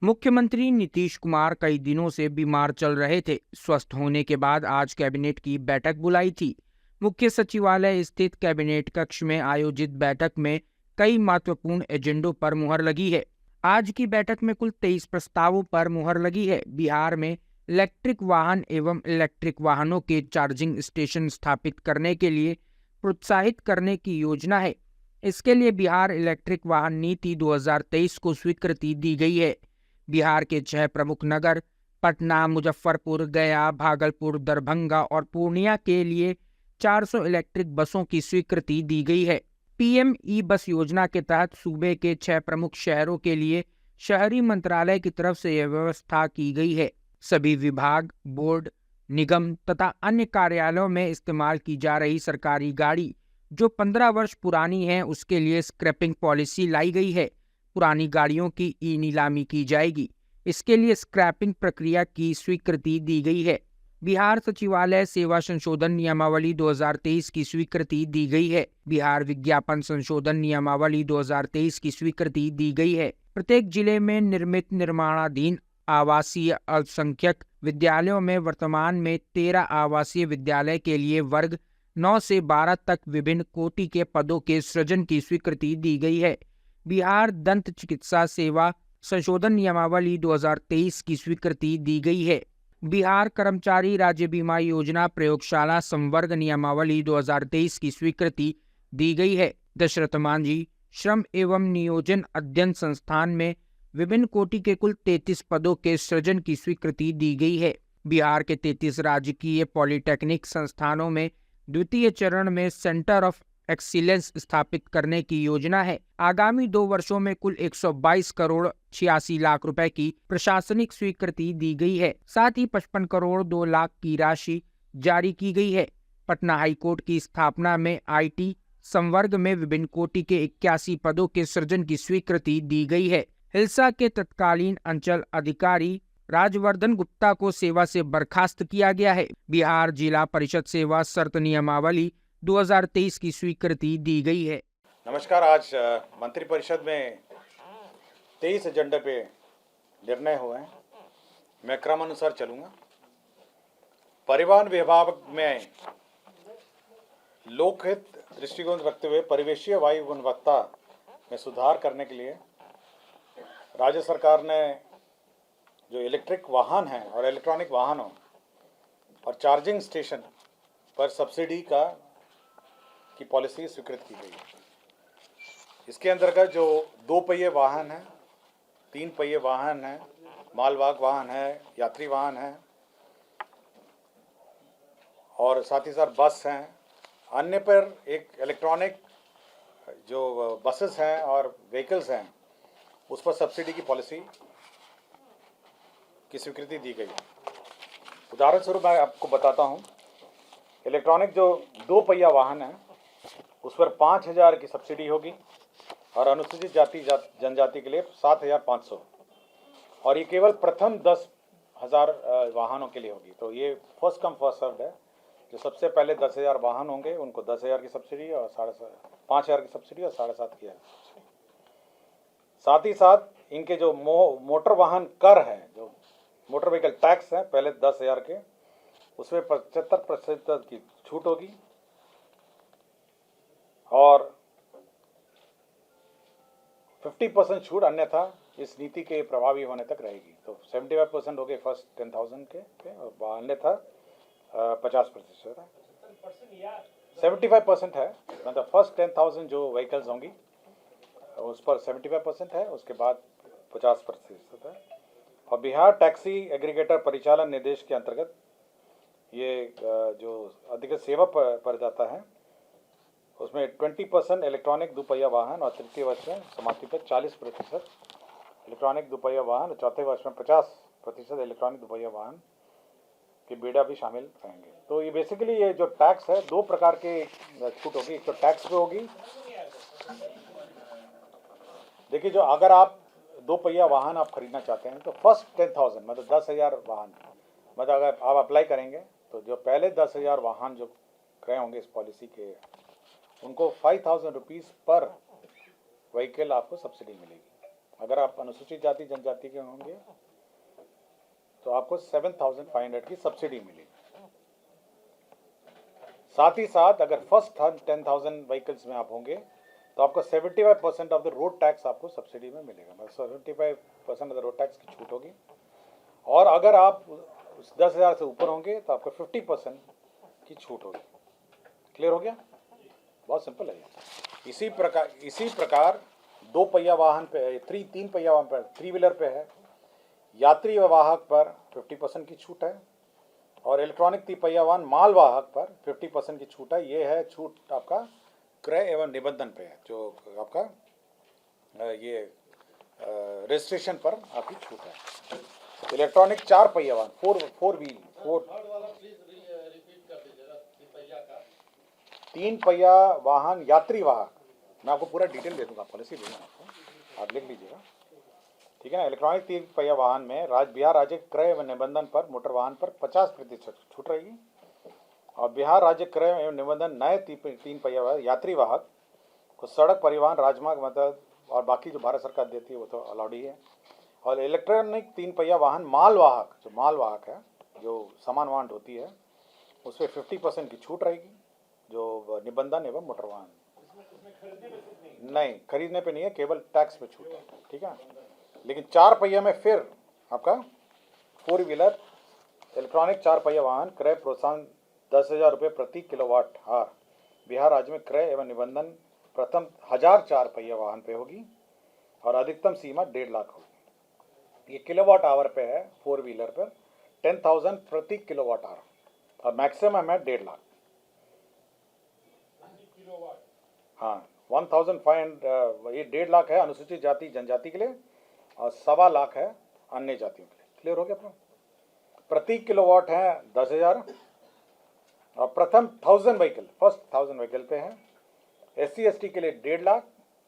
मुख्यमंत्री नीतीश कुमार कई दिनों से बीमार चल रहे थे। स्वस्थ होने के बाद आज कैबिनेट की बैठक बुलाई थी। मुख्य सचिवालय स्थित कैबिनेट कक्ष में आयोजित बैठक में कई महत्वपूर्ण एजेंडों पर मुहर लगी है। आज की बैठक में कुल 23 प्रस्तावों पर मुहर लगी है। बिहार में इलेक्ट्रिक वाहन एवं इलेक्ट्रिक वाहनों के चार्जिंग स्टेशन स्थापित करने के लिए प्रोत्साहित करने की योजना है। इसके लिए बिहार इलेक्ट्रिक वाहन नीति 2023 को स्वीकृति दी गई है। बिहार के 6 प्रमुख नगर पटना, मुजफ्फरपुर, गया, भागलपुर, दरभंगा और पूर्णिया के लिए 400 इलेक्ट्रिक बसों की स्वीकृति दी गई है। पीएम ई बस योजना के तहत सूबे के 6 प्रमुख शहरों के लिए शहरी मंत्रालय की तरफ से यह व्यवस्था की गई है। सभी विभाग, बोर्ड, निगम तथा अन्य कार्यालयों में इस्तेमाल की जा रही सरकारी गाड़ी जो 15 वर्ष पुरानी है, उसके लिए स्क्रैपिंग पॉलिसी लाई गई है। पुरानी गाड़ियों की ई नीलामी की जाएगी। इसके लिए स्क्रैपिंग प्रक्रिया की स्वीकृति दी गई है। बिहार सचिवालय सेवा संशोधन नियमावली 2023 की स्वीकृति दी गई है। बिहार विज्ञापन संशोधन नियमावली 2023 की स्वीकृति दी गई है। प्रत्येक जिले में निर्मित निर्माणाधीन आवासीय अल्पसंख्यक विद्यालयों में वर्तमान में 13 आवासीय विद्यालय के लिए वर्ग 9 से 12 तक विभिन्न कोटि के पदों के सृजन की स्वीकृति दी गई है। बिहार दंत चिकित्सा सेवा संशोधन नियमावली 2023 की स्वीकृति दी गई है। बिहार कर्मचारी राज्य बीमा योजना प्रयोगशाला संवर्ग नियमावली 2023 की स्वीकृति दी गई है। दशरथ मांझी श्रम एवं नियोजन अध्ययन संस्थान में विभिन्न कोटि के कुल 33 पदों के सृजन की स्वीकृति दी गई है। बिहार के 33 राजकीय पॉलिटेक्निक संस्थानों में द्वितीय चरण में सेंटर ऑफ एक्सीलेंस स्थापित करने की योजना है। आगामी 2 वर्षों में कुल 122 करोड़ 86 लाख रुपए की प्रशासनिक स्वीकृति दी गई है। साथ ही 55 करोड़ 2 लाख की राशि जारी की गई है। पटना हाईकोर्ट की स्थापना में आईटी संवर्ग में विभिन्न कोटि के 81 पदों के सृजन की स्वीकृति दी गई है। हिल्सा के तत्कालीन अंचल अधिकारी राजवर्धन गुप्ता को सेवा से बर्खास्त किया गया है। बिहार जिला परिषद सेवा शर्त नियमावली 2023 की स्वीकृति दी गई है। नमस्कार। आज मंत्रिपरिषद में 23 एजेंडे पे निर्णय हुए हैं। मैं क्रमानुसार चलूंगा। परिवहन विभाग में लोकहित दृष्टिकोण रखते हुए परिवेशीय वायु गुणवत्ता में सुधार करने के लिए राज्य सरकार ने जो इलेक्ट्रिक वाहन हैं और इलेक्ट्रॉनिक वाहनों और चार्जिंग स्टेशन पर सब्सिडी की पॉलिसी स्वीकृत की गई है। इसके अंतर्गत जो 2 पहिए वाहन हैं, 3 पहिए वाहन हैं, मालवाहक वाहन है, यात्री वाहन है और साथ ही साथ बस हैं, अन्य पर एक इलेक्ट्रॉनिक जो बसेस हैं और व्हीकल्स हैं उस पर सब्सिडी की पॉलिसी की स्वीकृति दी गई है। उदाहरण स्वरूप मैं आपको बताता हूं, इलेक्ट्रॉनिक जो 2 पहिया वाहन है उस पर 5,000 की सब्सिडी होगी और अनुसूचित जाति जनजाति के लिए 7,500 और ये केवल प्रथम 10,000 वाहनों के लिए होगी। तो ये फर्स्ट कम फर्स्ट सर्व्ड है। जो सबसे पहले 10,000 वाहन होंगे उनको 10,000 की सब्सिडी और 5,000 की सब्सिडी और 7,500 की सब्सिडी। साथ ही साथ इनके जो मोटर वाहन कर है, जो मोटर व्हीकल टैक्स है, पहले 10,000 के, उसमें 75% की छूट होगी और 50% छूट अन्यथा इस नीति के प्रभावी होने तक रहेगी। तो 75% हो गए फर्स्ट 10,000 के और अन्यथा 50% है। 75% है, मतलब फर्स्ट 10,000 जो व्हीकल्स होंगी उस पर 75% है, उसके बाद 50% है। और बिहार टैक्सी एग्रीगेटर परिचालन निर्देश के अंतर्गत ये जो अधिकृत सेवा पर जाता है उसमें 20% इलेक्ट्रॉनिक 2 पहिया वाहन और तृतीय वर्ष में समाप्ति पर 40% इलेक्ट्रॉनिक 2 पहिया वाहन और चौथे वर्ष में 50% इलेक्ट्रॉनिक 2 पहिया वाहन के बीड़ा भी शामिल रहेंगे। तो ये बेसिकली ये जो टैक्स है 2 प्रकार के छूट होगी। एक तो टैक्स पे होगी। देखिए, जो अगर आप 2 पहिया वाहन आप खरीदना चाहते हैं तो फर्स्ट 10,000 मतलब 10,000 वाहन, मतलब अगर आप अप्लाई करेंगे तो जो पहले 10,000 वाहन जो क्रय होंगे इस पॉलिसी के, उनको 5,000 रुपीज़ पर व्हीकल आपको सब्सिडी मिलेगी अगर आप अनुसूचित जाति जनजाति के होंगे तो आपको 7,500 की सब्सिडी मिलेगी। साथ ही साथ अगर फर्स्ट 10,000 व्हीकल्स में आप होंगे तो आपको 75% ऑफ द रोड टैक्स आपको सब्सिडी में मिलेगा, मतलब 75% ऑफ द रोड टैक्स की छूट होगी। और अगर आप 10,000 से ऊपर होंगे तो आपको 50% की छूट होगी। क्लियर हो गया? बहुत सिंपल है। इसी प्रकार 2 पहिया वाहन पे, 3 पहिया वाहन पर, 3 व्हीलर पे है, यात्री वाहक पर 50% की छूट है, और इलेक्ट्रॉनिक 3 पहिया वाहन माल वाहक पर 50% की छूट है। ये है छूट आपका क्रय एवं निबंधन पे है, जो आपका ये रजिस्ट्रेशन पर आपकी छूट है। इलेक्ट्रॉनिक 4 पहिया वाहन, फोर व्हील 3 पहिया वाहन यात्री वाहक, मैं आपको पूरा डिटेल दे दूंगा, पॉलिसी दे दूंगा आपको, आप लिख लीजिएगा, ठीक है ना। इलेक्ट्रॉनिक 3 पहिया वाहन में बिहार राज्य क्रय एवं निबंधन पर मोटर वाहन पर 50% छूट रहेगी, और बिहार राज्य क्रय एवं निबंधन नए 3 पहिया यात्री वाहक को सड़क परिवहन, राजमार्ग, मतलब और बाकी जो भारत सरकार देती है वो तो अलाउड ही है। और इलेक्ट्रॉनिक 3 पहिया वाहन माल वाहक, जो माल वाहक है, जो सामान वाहन होती है, उस पर 50% की छूट रहेगी, जो निबंधन एवं मोटर वाहन। नहीं, खरीदने पे नहीं है, केवल टैक्स पे छूट है, ठीक है। लेकिन 4 पहिया में फिर आपका 4 व्हीलर इलेक्ट्रॉनिक 4 पहिया वाहन क्रय प्रोत्साहन 10,000 रुपये प्रति किलोवाट आवर बिहार राज्य में क्रय एवं निबंधन प्रथम 1,000 4 पहिया वाहन पे होगी, और अधिकतम सीमा 1.5 लाख होगी। ये किलोवाट आवर पे है, 4 व्हीलर पर 10,000 प्रति किलोवाट आवर, और मैक्सिमम है 1.5 लाख। हाँ, 1,500, ये 1.5 लाख है अनुसूचित जाति जनजाति के लिए, और 1.25 लाख है अन्य जातियों के लिए। क्लियर हो गया अपना? प्रति किलोवाट है 10,000, और प्रथम 1,000 व्हीकल, फर्स्ट 1,000 व्हीकल पे है। SC/ST के लिए 1.5 लाख,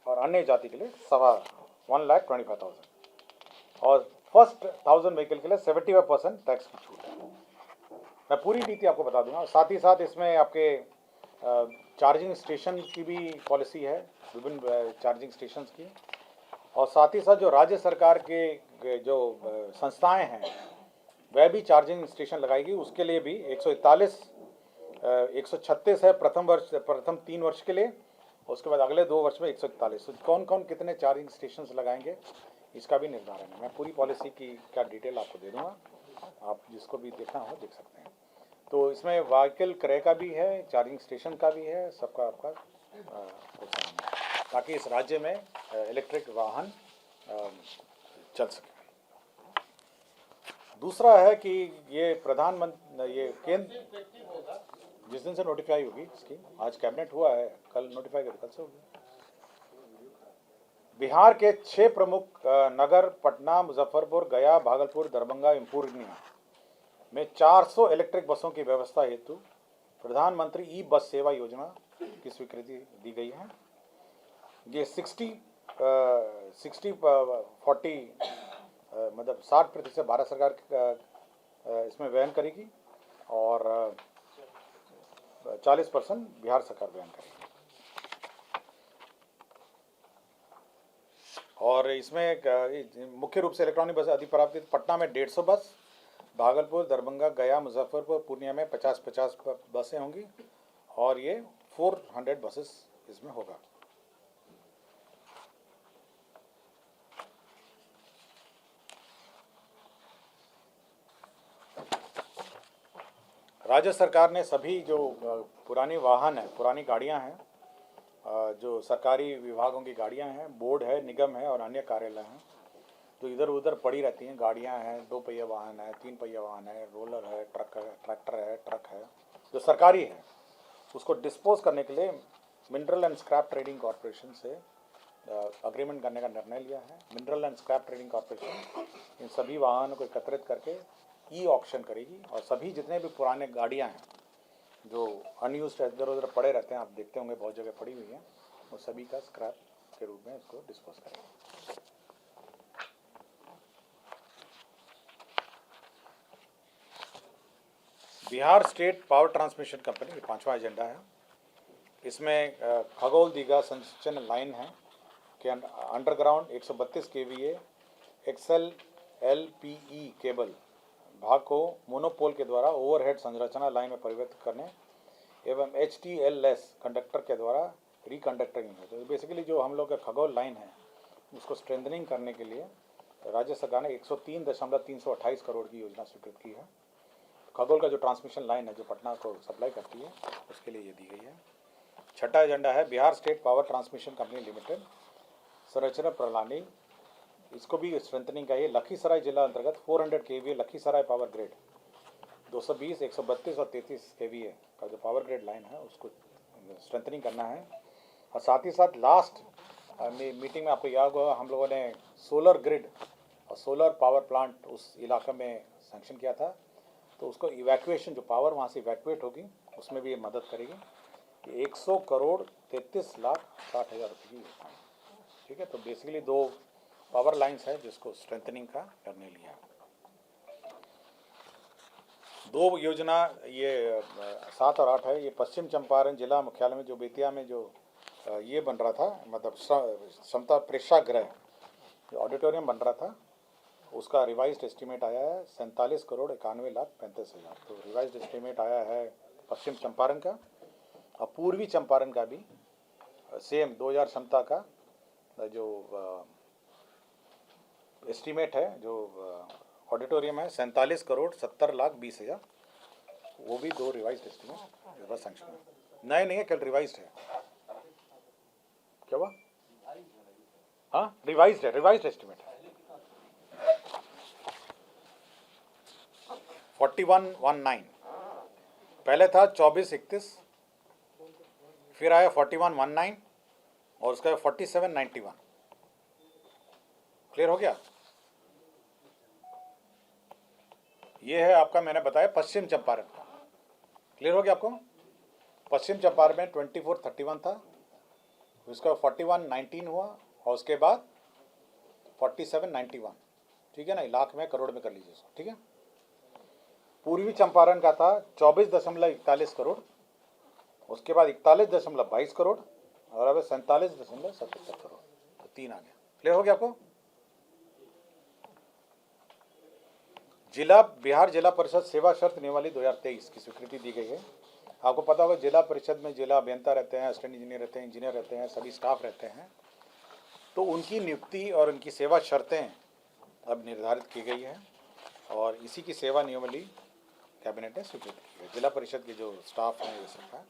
और अन्य जाति के लिए 1,25,000, और फर्स्ट 1,000 व्हीकल के लिए 75% टैक्स की छूट है। मैं पूरी नीति आपको बता दूंगा। साथ ही साथ इसमें आपके चार्जिंग स्टेशन की भी पॉलिसी है, विभिन्न चार्जिंग स्टेशंस की, और साथ ही साथ जो राज्य सरकार के जो संस्थाएं हैं वह भी चार्जिंग स्टेशन लगाएगी। उसके लिए भी 136 है प्रथम 3 वर्ष के लिए, उसके बाद अगले 2 वर्ष में 141। कौन कौन कितने चार्जिंग स्टेशन लगाएंगे इसका भी निर्धारण है। मैं पूरी पॉलिसी की क्या डिटेल आपको दे दूंगा, आप जिसको भी देखना हो देख सकते हैं। तो इसमें व्हीकल क्रय का भी है, चार्जिंग स्टेशन का भी है, सबका आपका प्रोत्साहन है, ताकि इस राज्य में इलेक्ट्रिक वाहन चल सके। दूसरा है कि ये ये केंद्र जिस दिन से नोटिफाई होगी इसकी, आज कैबिनेट हुआ है, कल नोटिफाई कर, कल से होगी। बिहार के 6 प्रमुख नगर पटना, मुजफ्फरपुर, गया, भागलपुर, दरभंगा एवं पूर्णिया में 400 इलेक्ट्रिक बसों की व्यवस्था हेतु प्रधानमंत्री ई बस सेवा योजना की स्वीकृति दी गई है। ये 60-40 मतलब 60% भारत सरकार इसमें वहन करेगी, और 40% बिहार सरकार वहन करेगी। और इसमें मुख्य रूप से इलेक्ट्रॉनिक बस अधिप्राप्त पटना में 150 बस, भागलपुर, दरभंगा, गया, मुजफ्फरपुर, पूर्णिया में 50-50 बसें होंगी, और ये 400 बसेस इसमें होगा। राज्य सरकार ने सभी जो पुरानी वाहन है, पुरानी गाड़ियां हैं, जो सरकारी विभागों की गाड़ियां हैं, बोर्ड है, निगम है और अन्य कार्यालय हैं, तो इधर उधर पड़ी रहती हैं, गाड़ियां हैं, 2 पहिया वाहन है, 3 पहिया वाहन है, रोलर है, ट्रैक्टर है, ट्रक है, जो सरकारी है, उसको डिस्पोज करने के लिए mineral and scrap trading corporation से अग्रीमेंट करने का निर्णय लिया है। Mineral and scrap trading corporation इन सभी वाहनों को एकत्रित करके ई ऑक्शन करेगी, और सभी जितने भी पुराने गाड़ियां हैं जो अनयूज्ड इधर उधर पड़े रहते हैं, आप देखते होंगे बहुत जगह पड़ी हुई हैं, वो सभी का स्क्रैप के रूप में इसको डिस्पोज करेंगे। Bihar state power transmission company, ये 5वां एजेंडा है। इसमें खगोल दीघा संचलन लाइन है, के अंडरग्राउंड 132 केवीए एक्सएल एलपीई केबल भाग को मोनोपोल के द्वारा ओवरहेड संरचना लाइन में परिवर्तित करने एवं HTLS कंडक्टर के द्वारा रिकंडक्टिंग है। तो बेसिकली जो हम लोग का खगोल लाइन है उसको स्ट्रेंथनिंग करने के लिए राज्य सरकार ने 103.328 करोड़ की योजना स्वीकृत की है। खगोल का जो ट्रांसमिशन लाइन है जो पटना को सप्लाई करती है उसके लिए ये दी गई है। छठा एजेंडा है Bihar state power transmission company limited संरचना प्रणाली, इसको भी स्ट्रेंथनिंग का है। लखीसराय जिला अंतर्गत 400 केवीए लखीसराय पावर ग्रिड 220, 132 और 33 केवीए का जो पावर ग्रिड लाइन है उसको स्ट्रेंथनिंग करना है। और साथ ही साथ लास्ट मीटिंग में आपको याद होगा हम लोगों ने सोलर ग्रिड और सोलर पावर प्लांट उस इलाके में सैंक्शन किया था, तो उसको इवैक्यूएशन जो पावर वहाँ से इवैक्यूएट होगी उसमें भी ये मदद करेगी। 100 करोड़ 33,60,000 रुपये की योजना है। ठीक है, तो बेसिकली 2 पावर लाइंस है जिसको स्ट्रेंथनिंग का करने लिया। 2 योजना ये 7 और 8 है। ये पश्चिम चंपारण जिला मुख्यालय में जो बेतिया में जो ये बन रहा था, मतलब क्षमता प्रेक्षागृह जो ऑडिटोरियम बन रहा था उसका रिवाइज्ड एस्टीमेट आया है 47 करोड़ 91,35,000। तो रिवाइज्ड एस्टीमेट आया है पश्चिम चंपारण का। और पूर्वी चंपारण का भी सेम 2000 क्षमता का जो एस्टीमेट है, जो ऑडिटोरियम है 47 करोड़ 70,20,000, वो भी 2 रिवाइज्ड एस्टीमेट बस सैंक्शन है। नए नहीं है, कल रिवाइज्ड है। क्या हुआ? हाँ, रिवाइज्ड है, रिवाइज्ड एस्टीमेट है। 4119 पहले था 2431, फिर आया 4119 और उसका 4791। क्लियर हो गया? ये है आपका, मैंने बताया पश्चिम चंपारण का। क्लियर हो गया आपको? पश्चिम चंपारण में 2431 था, उसका 4119 हुआ और उसके बाद 4791। ठीक है ना, लाख में करोड़ में कर लीजिए इसको। ठीक है। पूर्वी चंपारण का था 24.41 करोड़, उसके बाद 41.22 करोड़ और अब 47.77 करोड़, तो 3 आ गया। क्लियर हो गया आपको? बिहार जिला परिषद सेवा शर्त नियमावली 2023 की स्वीकृति दी गई है। आपको पता होगा जिला परिषद में जिला अभियंता रहते हैं, असिस्टेंट इंजीनियर रहते हैं, इंजीनियर रहते हैं, सभी स्टाफ रहते हैं। तो उनकी नियुक्ति और उनकी सेवा शर्तें अब निर्धारित की गई है और इसी की सेवा नियमावली कैबिनेट ने स्वीकृत की है। जिला परिषद के जो स्टाफ हैं ये सब का,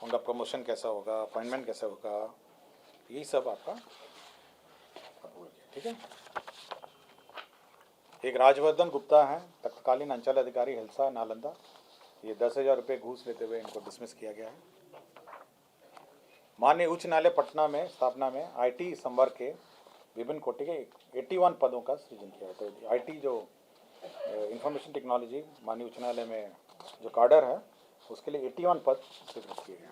उनका प्रमोशन कैसा होगा, अपॉइंटमेंट कैसा होगा, यही सब आपका अप्रूव किया। ठीक है। एक राजवर्धन गुप्ता हैं, तत्कालीन अंचल अधिकारी हिलसा नालंदा, ये 10,000 रुपये घूस लेते हुए इनको डिसमिस किया गया है। माननीय उच्च न्यायालय पटना में स्थापना में IT संवर्ग के विभिन्न कोटि के 81 पदों का सृजन किया है। तो IT जो इंफॉर्मेशन टेक्नोलॉजी माननीय उच्च न्यायालय में जो काडर है उसके लिए 81 पद स्वीकृत किए गए।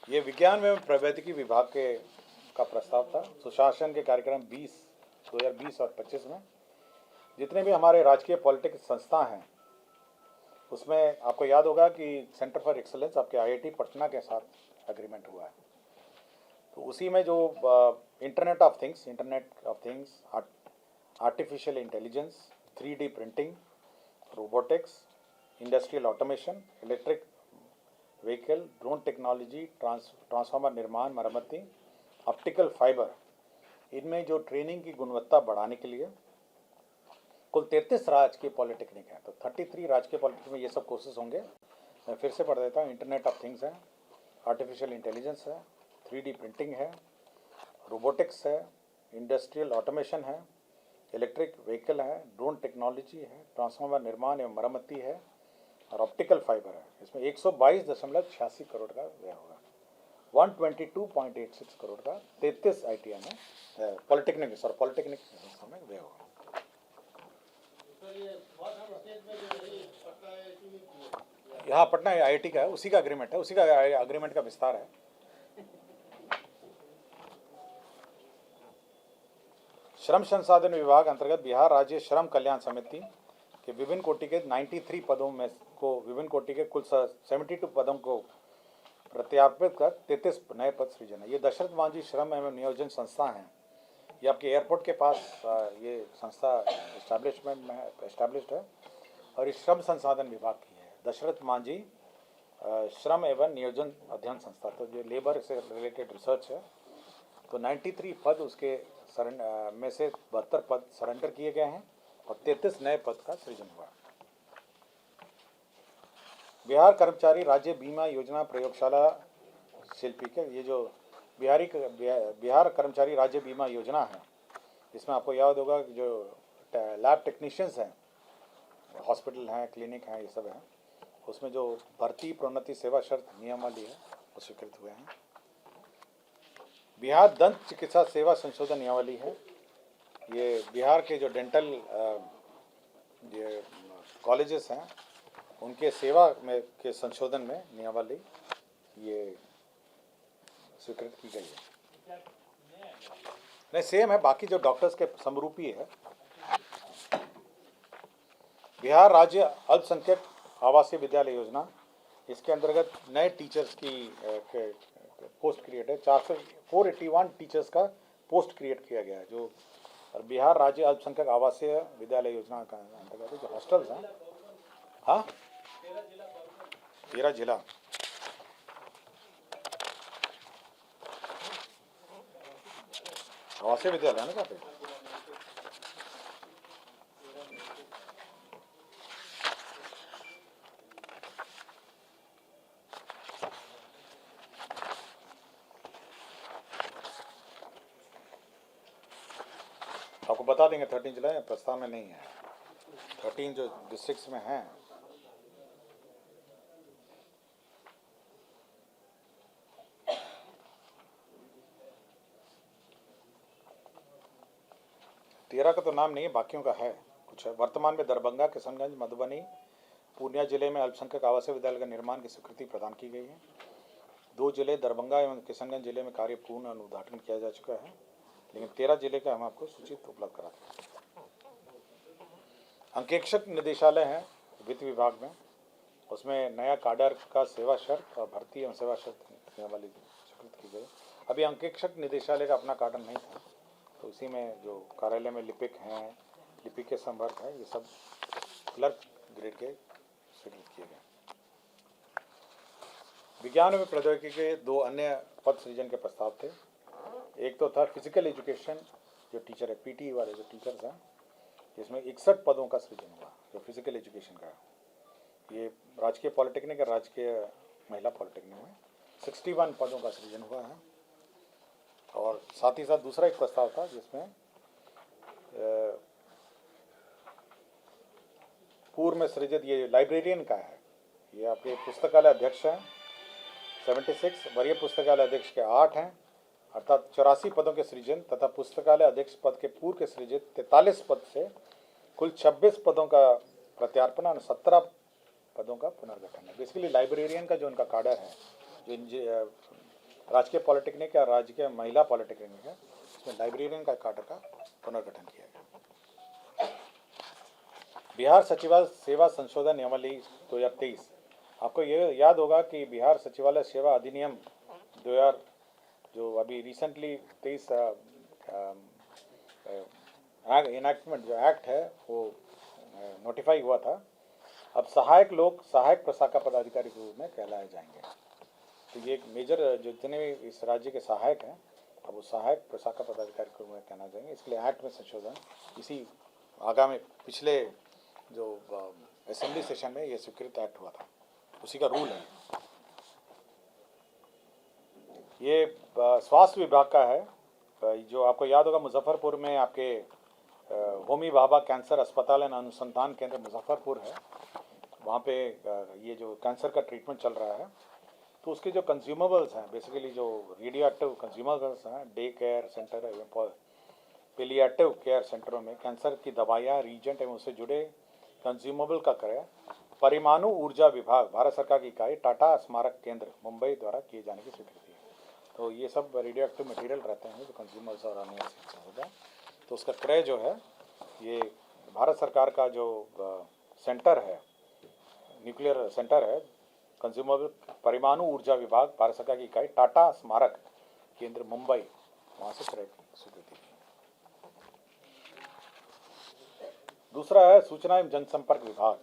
ये विज्ञान एवं प्रौद्योगिकी विभाग का प्रस्ताव था। सुशासन के कार्यक्रम 2020 और 25 में जितने भी हमारे राजकीय पॉलिटेक्निक संस्था हैं उसमें आपको याद होगा कि सेंटर फॉर एक्सेलेंस आपके IIT पटना के साथ एग्रीमेंट हुआ है। तो उसी में जो internet of things, artificial intelligence, 3D printing, robotics, industrial automation, electric vehicle, drone technology, transformer निर्माण, मरम्मती, ऑप्टिकल फाइबर, इनमें जो ट्रेनिंग की गुणवत्ता बढ़ाने के लिए कुल 33 राजकीय पॉलिटेक्निक है। तो 33 राजकीय पॉलिटेक्निक में ये सब कोर्सेज होंगे। मैं फिर से पढ़ देता हूँ। इंटरनेट ऑफ थिंग्स है, आर्टिफिशियल इंटेलिजेंस है, 3D प्रिंटिंग है, रोबोटिक्स है, इंडस्ट्रियल ऑटोमेशन है, इलेक्ट्रिक व्हीकल है, ड्रोन टेक्नोलॉजी है, ट्रांसफार्मर निर्माण एवं मरम्मती है और ऑप्टिकल फाइबर है। इसमें 122.86 करोड़ का व्यय होगा। 122.86 करोड़ का 33 ITI में पॉलिटेक्निक संस्था में व्यय होगा। यहाँ पटना IIT का है, उसी का एग्रीमेंट है, उसी का एग्रीमेंट का विस्तार है। श्रम संसाधन विभाग अंतर्गत बिहार राज्य श्रम कल्याण समिति के विभिन्न कोटि के 93 पदों में को विभिन्न कोटि के कुल 72 पदों को प्रत्यार्पित कर 33 नए पद सृजन है। ये दशरथ मांझी श्रम एवं नियोजन संस्था है। ये आपके एयरपोर्ट के पास ये संस्था एस्टैब्लिश्ड है और ये श्रम संसाधन विभाग की है। दशरथ मांझी श्रम एवं नियोजन अध्ययन संस्था, तो जो लेबर से रिलेटेड रिसर्च है। तो 93 पद उसके में से 72 पद सरेंडर किए गए हैं और 33 नए पद का सृजन हुआ। बिहार कर्मचारी राज्य बीमा योजना प्रयोगशाला शिल्पी के, ये जो बिहार कर्मचारी राज्य बीमा योजना है, इसमें आपको याद होगा कि जो लैब टेक्नीशियंस हैं, हॉस्पिटल हैं, क्लिनिक हैं, ये सब हैं, उसमें जो भर्ती प्रोन्नति सेवा शर्त नियमावली है वो स्वीकृत हुए हैं। बिहार दंत चिकित्सा सेवा संशोधन नियमावली है। ये बिहार के जो डेंटल ये कॉलेजेस हैं उनके सेवा में के संशोधन में नियमावली ये स्वीकृत की गई है। नहीं, सेम है, बाकी जो डॉक्टर्स के समरूपी है। बिहार राज्य अल्पसंख्यक आवासीय विद्यालय योजना, इसके अंतर्गत नए टीचर्स की पोस्ट क्रिएट है। 481 टीचर्स का पोस्ट क्रिएट किया गया है। जो बिहार राज्य अल्पसंख्यक आवासीय विद्यालय योजना का अंतर्गत जो हॉस्टल्स हैं, हाँ 13 जिला, आवासीय विद्यालय है ना, क्या आपको बता देंगे। 13 जिला प्रस्ताव में नहीं है, 13 जो डिस्ट्रिक्ट्स में हैं। तेरह का तो नाम नहीं है, बाकियों का है कुछ है। वर्तमान में दरभंगा, किशनगंज, मधुबनी, पूर्णिया जिले में अल्पसंख्यक आवासीय विद्यालय का निर्माण की स्वीकृति प्रदान की गई है। 2 जिले दरभंगा एवं किशनगंज जिले में कार्य पूर्ण अनुद्घाटन किया जा चुका है, लेकिन 13 जिले का हम आपको सूचित उपलब्ध कराते हैं। अंकेक्षक निदेशालय है वित्त विभाग में, उसमें नया काडर का सेवा शर्त और भर्ती एवं सेवा शर्त नियमावली स्वीकृत की गई। अभी अंकेक्षक निदेशालय का अपना काडर नहीं था, तो उसी में जो कार्यालय में लिपिक हैं, लिपिक के संवर्ग है, ये सब क्लर्क ग्रेड के स्वीकृत किए गए। विज्ञान एवं प्रौद्योगिकी के 2 अन्य पद सृजन के प्रस्ताव थे। एक तो था फिजिकल एजुकेशन, जो टीचर है, पीटी वाले जो टीचर्स हैं, जिसमें 61 पदों का सृजन हुआ जो फिजिकल एजुकेशन का। ये राजकीय पॉलिटेक्निक और राजकीय महिला पॉलिटेक्निक में 61 पदों का सृजन हुआ है। और साथ ही साथ दूसरा एक प्रस्ताव था जिसमें पूर्व में सृजित ये लाइब्रेरियन का है। ये आपके पुस्तकालय अध्यक्ष हैं 76, वरीय पुस्तकालय अध्यक्ष के 8 हैं, अर्थात 84 पदों के सृजन तथा पुस्तकालय अध्यक्ष पद के पूर्व के सृजित 43 पद से कुल 26 पदों का प्रत्यार्पण और 17 पदों का पुनर्गठन है। बेसिकली लाइब्रेरियन का जो उनका काडर है, जो राजकीय पॉलिटेक्निक या राजकीय महिला पॉलिटेक्निक है, उसमें लाइब्रेरियन का काडर का पुनर्गठन किया गया। बिहार सचिवालय सेवा संशोधन नियमावली 2023, आपको ये याद होगा कि बिहार सचिवालय सेवा अधिनियम 2000 जो अभी रिसेंटली 23 इनैक्टमेंट जो एक्ट है वो नोटिफाई हुआ था। अब सहायक लोग सहायक प्रशाखा पदाधिकारी के रूप में कहलाए जाएंगे। तो ये एक मेजर जो जितने भी इस राज्य के सहायक हैं, अब वो सहायक प्रशाखा पदाधिकारी के रूप में कहना जाएंगे। इसके लिए एक्ट में संशोधन इसी आगामी पिछले जो असेंबली सेशन में ये स्वीकृत एक्ट हुआ था, उसी का रूल है। ये स्वास्थ्य विभाग का है, जो आपको याद होगा मुजफ्फरपुर में आपके होमी भाभा कैंसर अस्पताल एवं अनुसंधान केंद्र मुजफ्फरपुर है, वहाँ पे ये जो कैंसर का ट्रीटमेंट चल रहा है। तो उसके जो कंज्यूमेबल्स हैं, बेसिकली जो रेडियो एक्टिव कंज्यूमेबल्स हैं, डे केयर सेंटर एवं पेलिएटिव केयर सेंटरों में कैंसर की दवाइयाँ, रीजेंट एवं उससे जुड़े कंज्यूमेबल का क्रय परमाणु ऊर्जा विभाग भारत सरकार की इकाई टाटा स्मारक केंद्र मुंबई द्वारा किए जाने की स्वीकृति है। तो ये सब रेडियो एक्टिव मटीरियल रहते हैं जो कंज्यूमर्स और अन्य होता है, तो उसका क्रय जो है ये भारत सरकार का जो सेंटर है, न्यूक्लियर सेंटर है कंज्यूमेबल परमाणु ऊर्जा विभाग भारत सरकार की इकाई टाटा स्मारक केंद्र मुंबई, वहाँ से क्रय की स्वीकृति दी। दूसरा है सूचना एवं जनसंपर्क विभाग,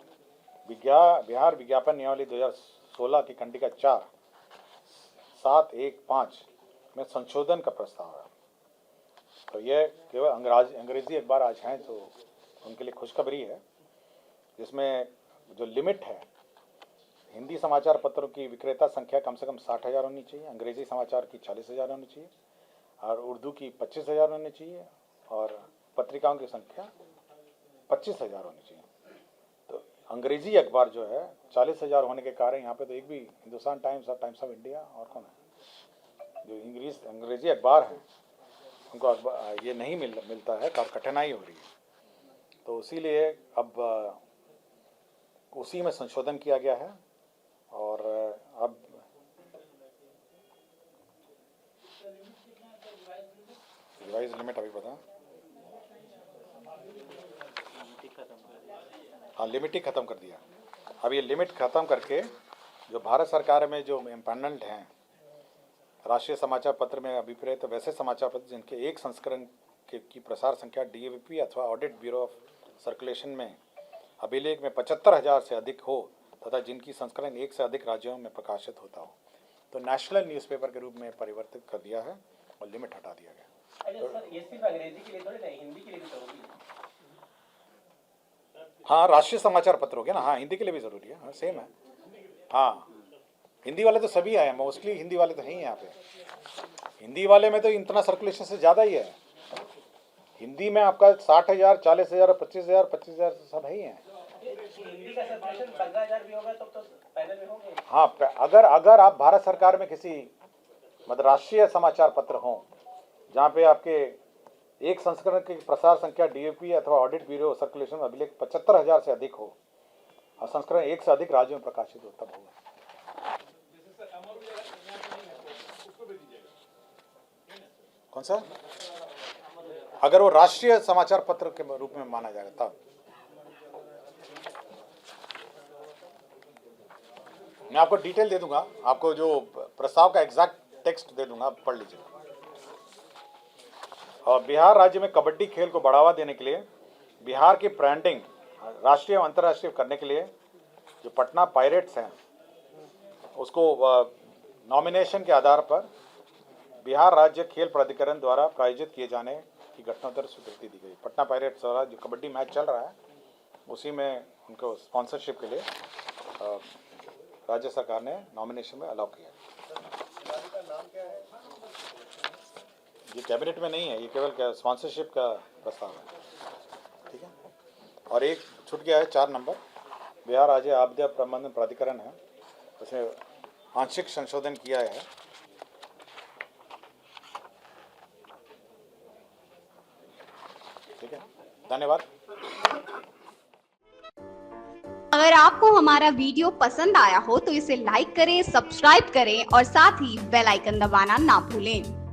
बिहार विज्ञापन नियमावली 2016 की कंडिका 4/715 में संशोधन का प्रस्ताव है। तो ये केवल अंग्रेजी अखबार आज हैं तो उनके लिए खुशखबरी है, जिसमें जो लिमिट है, हिंदी समाचार पत्रों की विक्रेता संख्या कम से कम 60,000 होनी चाहिए, अंग्रेजी समाचार की 40,000 होनी चाहिए और उर्दू की 25,000 होनी चाहिए और पत्रिकाओं की संख्या 25,000 होनी चाहिए। तो अंग्रेजी अखबार जो है 40,000 होने के कारण यहाँ पे तो एक भी हिंदुस्तान टाइम्स और टाइम्स ऑफ इंडिया और कौन है जो अंग्रेजी अखबार है उनको ये नहीं मिलता है, और कठिनाई हो रही है। तो इसीलिए अब उसी में संशोधन किया गया है और अब रिवाइज लिमिट अभी बता, हाँ लिमिट ही ख़त्म कर दिया। अब ये लिमिट ख़त्म करके जो भारत सरकार में जो एम्पैनल्ड हैं राष्ट्रीय समाचार पत्र में अभिप्रेत तो वैसे समाचार पत्र जिनके एक संस्करण की प्रसार संख्या DAVP अथवा ऑडिट ब्यूरो ऑफ सर्कुलेशन में अभिलेख में 75,000 से अधिक हो तथा जिनकी संस्करण एक से अधिक राज्यों में प्रकाशित होता हो, तो नेशनल न्यूज़पेपर के रूप में परिवर्तित कर दिया है और लिमिट हटा दिया गया। सर, ये सिर्फ अंग्रेजी के लिए थोड़ी नहीं, हिंदी के लिए भी जरूरी है। हाँ, राष्ट्रीय समाचार पत्र हो गया ना, हाँ हिंदी के लिए भी ज़रूरी है, हाँ सेम है। हाँ हिंदी वाले तो सभी आए हैं, मोस्टली हिंदी वाले तो हैं ही यहाँ पे। हिंदी वाले में तो इतना सर्कुलेशन से ज़्यादा ही है। हिंदी में आपका 60,000, 40,000, 25,000 सब है ही हैं। हिंदी का सर्कुलेशन 15,000 भी होगा तो पैनल में होंगे। हाँ, अगर आप भारत सरकार में किसी मतलब राष्ट्रीय समाचार पत्र हों जहाँ पे आपके एक संस्करण की प्रसार संख्या DAVP अथवा ऑडिट ब्यूरो सर्कुलेशन अभिलेख 75,000 से अधिक हो और संस्करण एक से अधिक राज्यों में प्रकाशित हो तब होगा। कौन सा? अगर वो राष्ट्रीय समाचार पत्र के रूप में माना जाएगा तब। मैं आपको डिटेल दे दूंगा, आपको जो प्रस्ताव का एग्जैक्ट टेक्स्ट दे दूंगा, आप पढ़ लीजिएगा। और बिहार राज्य में कबड्डी खेल को बढ़ावा देने के लिए बिहार की ब्रांडिंग राष्ट्रीय और अंतर्राष्ट्रीय करने के लिए जो पटना पायरेट्स हैं उसको नॉमिनेशन के आधार पर बिहार राज्य खेल प्राधिकरण द्वारा प्रायोजित किए जाने की घटनाोत्तर स्वीकृति दी गई। पटना पायरेट्स द्वारा जो कबड्डी मैच चल रहा है उसी में उनको स्पॉन्सरशिप के लिए राज्य सरकार ने नॉमिनेशन में अलाउ किया। ये कैबिनेट में नहीं है, ये केवल स्पॉन्सरशिप का प्रस्ताव है, ठीक है। और एक छूट गया है 4 नंबर, बिहार राज्य आपदा प्रबंधन प्राधिकरण है, उसमें आंशिक संशोधन किया है। ठीक है, धन्यवाद। अगर आपको हमारा वीडियो पसंद आया हो तो इसे लाइक करें, सब्सक्राइब करें और साथ ही बेल आइकन दबाना ना भूलें।